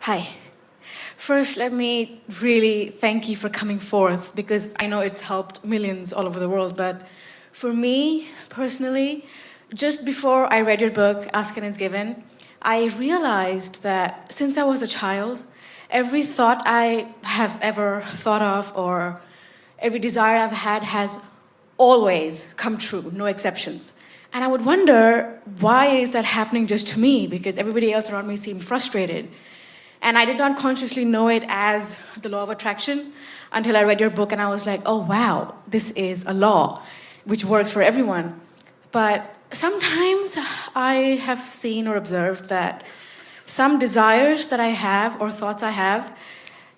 Hi. First, let me really thank you for coming forth because I know it's helped millions all over the world. But for me, personally, just before I read your book, Ask and It's Given, I realized that since I was a child, every thought I have ever thought of or every desire I've had has always come true, no exceptions. And I would wonder, why is that happening just to me? Because everybody else around me seemed frustrated. And I did not consciously know it as the law of attraction until I read your book and I was like, oh wow, this is a law which works for everyone. But sometimes I have seen or observed that some desires that I have or thoughts I have,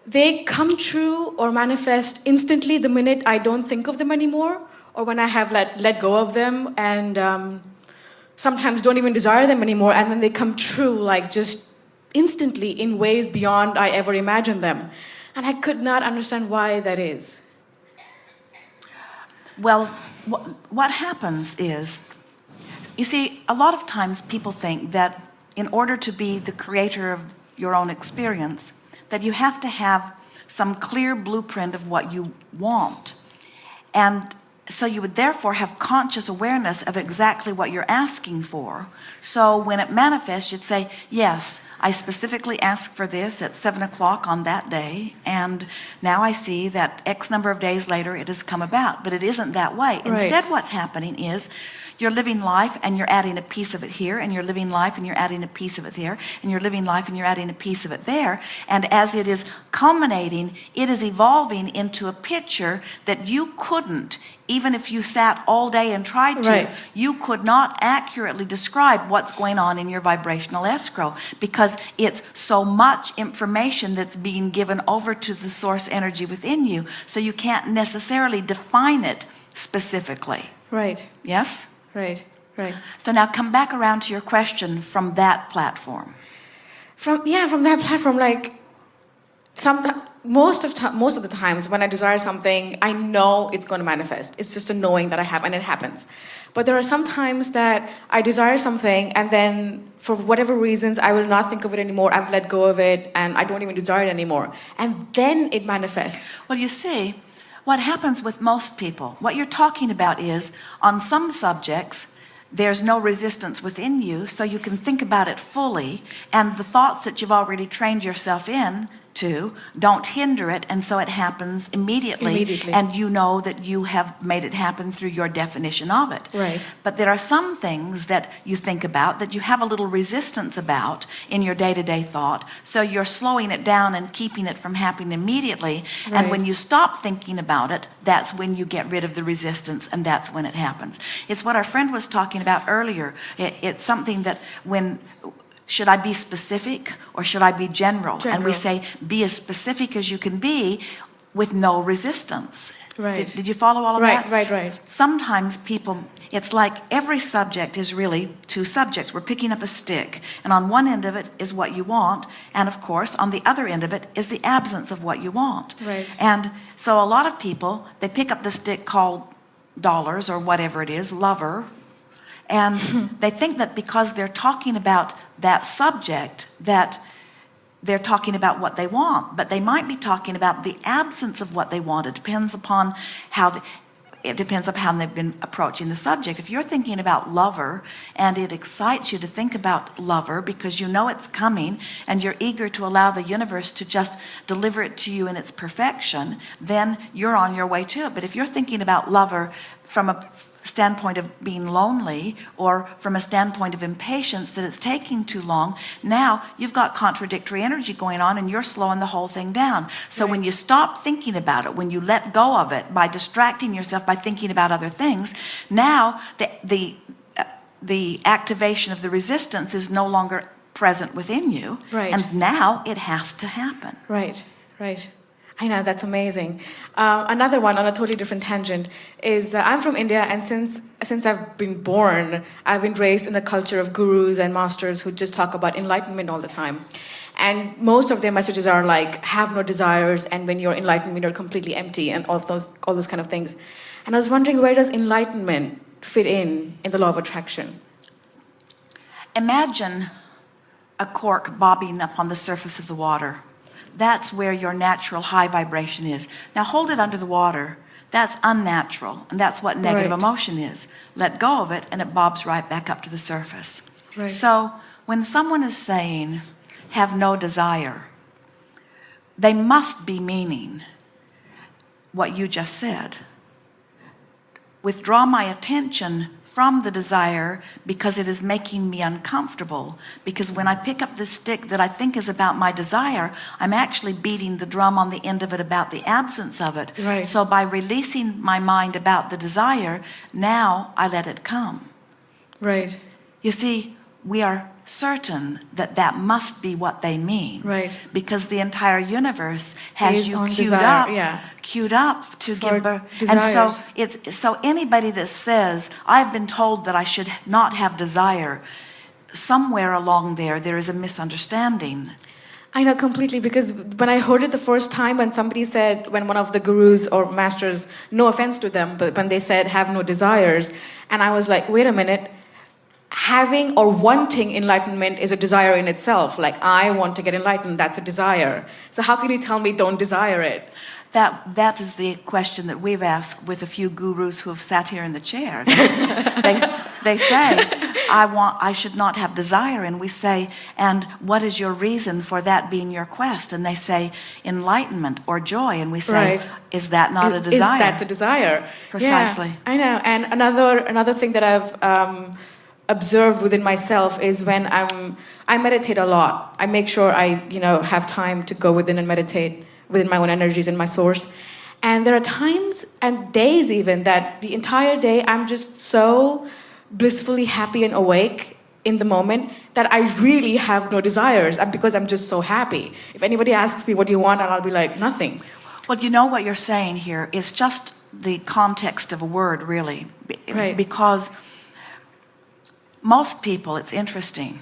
they come true or manifest instantly the minute I don't think of them anymore or when I have let go of them and sometimes don't even desire them anymore, and then they come true like just instantly in ways beyond I ever imagined them. And I could not understand why that is. Well, what happens is, you see, a lot of times people think that in order to be the creator of your own experience, that you have to have some clear blueprint of what you want. And so you would therefore have conscious awareness of exactly what you're asking for. So when it manifests, you'd say, yes, I specifically asked for this at 7 o'clock on that day, and now I see that X number of days later it has come about. But it isn't that way. Right. Instead, what's happening is you're living life and you're adding a piece of it here, and you're living life and you're adding a piece of it there, and you're living life and you're adding a piece of it there. And as it is culminating, it is evolving into a picture that you couldn't, even if you sat all day and tried to, Right. you could not accurately describe what's going on in your vibrational escrow, because it's so much information that's being given over to the source energy within you, so you can't necessarily define it specifically. Right, Yes? right, right. So now come back around to your question from that platform. From that platform, like most of the times when I desire something, I know it's going to manifest. It's just a knowing that I have, and it happens. But there are some times that I desire something, and then for whatever reasons, I will not think of it anymore. I've let go of it, and I don't even desire it anymore. And then it manifests. Well, you see, what happens with most people, what you're talking about is, on some subjects, there's no resistance within you, so you can think about it fully, and the thoughts that you've already trained yourself in to don't hinder it, and so it happens immediately, and you know that you have made it happen through your definition of it. Right. But there are some things that you think about that you have a little resistance about in your day-to-day thought, so you're slowing it down and keeping it from happening immediately. Right. And when you stop thinking about it, that's when you get rid of the resistance, and that's when it happens. It's what our friend was talking about earlier. It's something that when should I be specific or should I be general? And we say, be as specific as you can be with no resistance. Right. Did you follow all of that? Right. Sometimes people, it's like every subject is really two subjects. We're picking up a stick, and on one end of it is what you want, and of course on the other end of it is the absence of what you want. Right. And so a lot of people, they pick up the stick called dollars or whatever it is, lover, and they think that because they're talking about that subject, that they're talking about what they want, but they might be talking about the absence of what they want. It depends upon how they've been approaching the subject. If you're thinking about lover and it excites you to think about lover because you know it's coming and you're eager to allow the universe to just deliver it to you in its perfection, then you're on your way to it. But if you're thinking about lover from a standpoint of being lonely, or from a standpoint of impatience that it's taking too long, now you've got contradictory energy going on and you're slowing the whole thing down. So when you stop thinking about it, when you let go of it by distracting yourself by thinking about other things, now the activation of the resistance is no longer present within you. Right. And now it has to happen. Right. I know, that's amazing. Another one on a totally different tangent is I'm from India, and since I've been born, I've been raised in a culture of gurus and masters who just talk about enlightenment all the time. And most of their messages are like, have no desires, and when you're enlightened, you're completely empty, and all those kind of things. And I was wondering, where does enlightenment fit in the law of attraction? Imagine a cork bobbing up on the surface of the water. That's where your natural high vibration is. Now hold it under the water. That's unnatural, and that's what negative emotion is. Let go of it, and it bobs right back up to the surface. Right. So when someone is saying, have no desire, they must be meaning what you just said. Withdraw my attention from the desire because it is making me uncomfortable. Because when I pick up this stick that I think is about my desire, I'm actually beating the drum on the end of it about the absence of it. Right. So by releasing my mind about the desire, now I let it come. Right. You see, we are certain that that must be what they mean. Right. Because the entire universe has Based you on queued desire, up, yeah. queued up to For give birth. desires. And so anybody that says, I've been told that I should not have desire, somewhere along there is a misunderstanding. I know completely, because when I heard it the first time, when somebody said, when one of the gurus or masters, no offense to them, but when they said have no desires, and I was like, wait a minute, having or wanting enlightenment is a desire in itself. Like, I want to get enlightened, that's a desire. So how can you tell me don't desire it? That is the question that we've asked with a few gurus who have sat here in the chair. They say, I should not have desire. And we say, and what is your reason for that being your quest? And they say, enlightenment or joy. And we say, is that not a desire? That's a desire. Precisely. Yeah, I know. And another thing that I've observed within myself is when I meditate a lot. I make sure I have time to go within and meditate within my own energies and my source. And there are times and days even that the entire day I'm just so blissfully happy and awake in the moment that I really have no desires, because I'm just so happy. If anybody asks me, what do you want? And I'll be like, nothing. Well, you know what you're saying here is just the context of a word, really. Right. Because most people, it's interesting,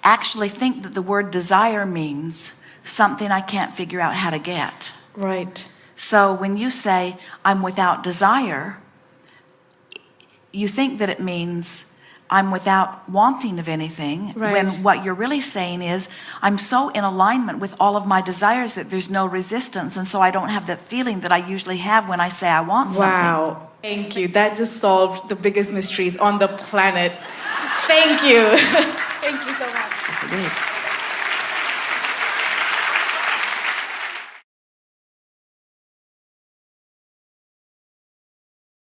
actually think that the word desire means something I can't figure out how to get. Right. So when you say, I'm without desire, you think that it means I'm without wanting of anything, Right. when what you're really saying is, I'm so in alignment with all of my desires that there's no resistance, and so I don't have that feeling that I usually have when I say I want something. Wow. Thank you. That just solved the biggest mysteries on the planet. Thank you. Thank you so much. Yes, it did.